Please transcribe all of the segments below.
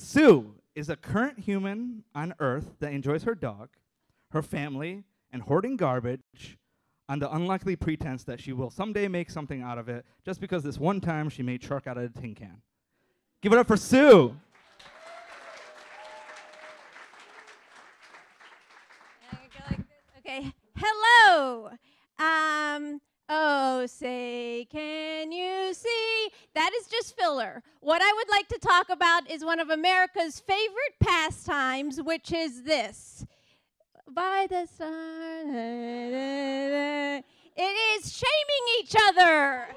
Sue is a current human on Earth that enjoys her dog, her family, and hoarding garbage on the unlikely pretense that she will someday make something out of it just because this one time she made shark out of a tin can. Give it up for Sue. Okay. Hello. Oh, say, can you see? That is just filler. What I would like to talk about is one of America's favorite pastimes, which is this. By the sun. It is shaming each other.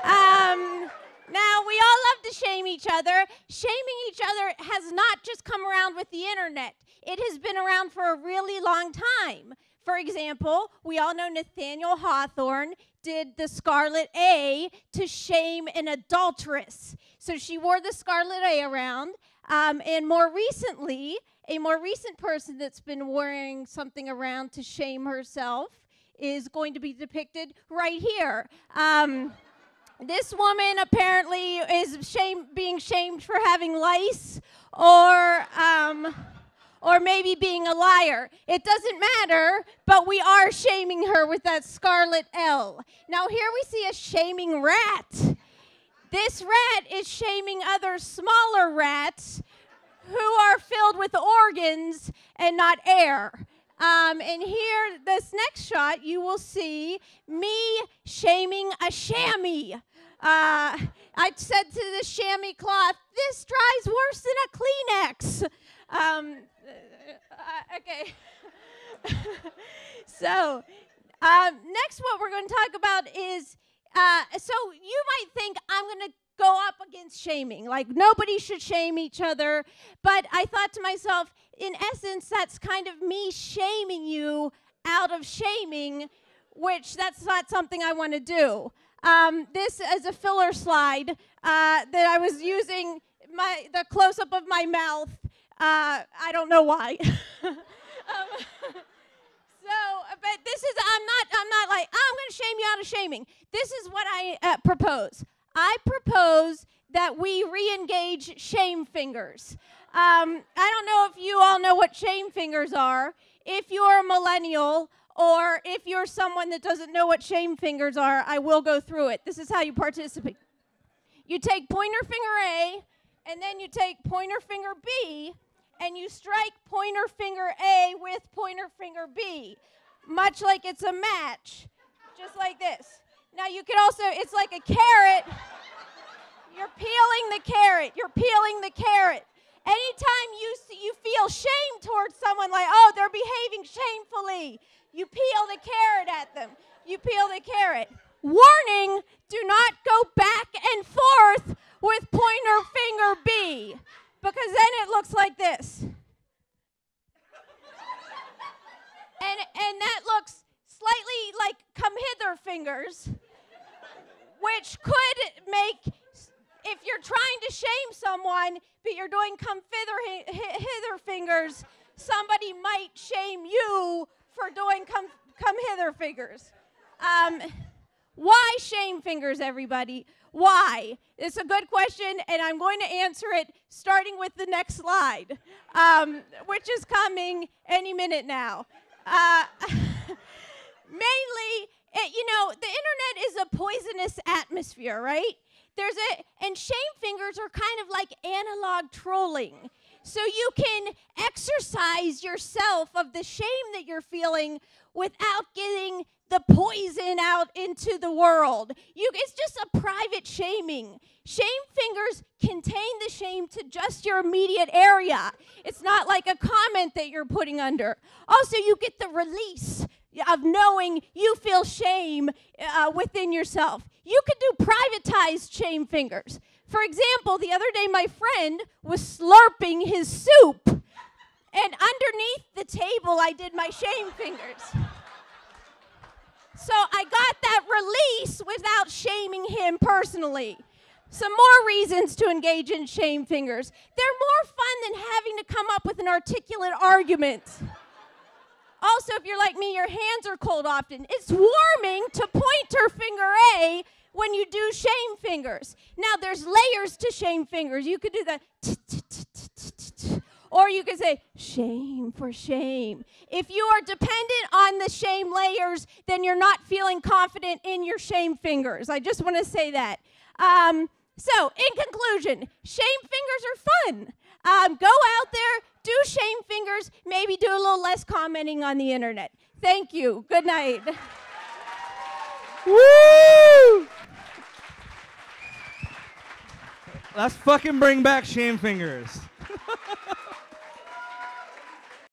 Now, we all love to shame each other. Shaming each other has not just come around with the internet. It has been around for a really long time. For example, we all know Nathaniel Hawthorne did the scarlet A to shame an adulteress. So she wore the scarlet A around, and more recently, a more recent person that's been wearing something around to shame herself is going to be depicted right here. This woman apparently is being shamed for having lice or maybe being a liar. It doesn't matter, but we are shaming her with that scarlet L. Now here we see a shaming rat. This rat is shaming other smaller rats who are filled with organs and not air. And here, this next shot, you will see me shaming a chamois. I said to the chamois cloth, this dries worse than a Kleenex. Okay. So, next what we're going to talk about is, so you might think I'm going to go up against shaming. Like, nobody should shame each other. But I thought to myself, in essence, that's kind of me shaming you out of shaming, which that's not something I want to do. This is a filler slide that I was using the close-up of my mouth. I don't know why. But this is, I'm not like, oh, I'm going to shame you out of shaming. This is what I propose. I propose that we re-engage shame fingers. I don't know if you all know what shame fingers are. If you're a millennial or if you're someone that doesn't know what shame fingers are, I will go through it. This is how you participate. You take pointer finger A, and then you take pointer finger B, and you strike pointer finger A with pointer finger B, much like it's a match, just like this. Now you could also, it's like a carrot. You're peeling the carrot. You're peeling the carrot. Anytime you feel shame towards someone, like, oh, they're behaving shamefully, you peel the carrot at them. You peel the carrot. Warning, do not go back and forth with pointer finger B, because then it looks like this. And that looks slightly like come hither fingers, which could make, if you're trying to shame someone, but you're doing come hither fingers, somebody might shame you for doing come hither fingers. Why shame fingers, everybody? Why? It's a good question, and I'm going to answer it starting with the next slide, which is coming any minute now. Mainly, the internet is a poisonous atmosphere, right? And shame fingers are kind of like analog trolling. So you can exercise yourself of the shame that you're feeling without getting the poison out into the world. It's just a private shaming. Shame fingers contain the shame to just your immediate area. It's not like a comment that you're putting under. Also, you get the release of knowing you feel shame within yourself. You could do privatized shame fingers. For example, the other day my friend was slurping his soup, and underneath the table I did my shame fingers. So I got that release without shaming him personally. Some more reasons to engage in shame fingers. They're more fun than having to come up with an articulate argument. Also, if you're like me, your hands are cold often. It's warming to pointer finger A when you do shame fingers. Now, there's layers to shame fingers. You could do the Or you can say, shame for shame. If you are dependent on the shame layers, then you're not feeling confident in your shame fingers. I just want to say that. So, in conclusion, shame fingers are fun. Go out there, do shame fingers, maybe do a little less commenting on the internet. Thank you. Good night. Woo! Let's fucking bring back shame fingers.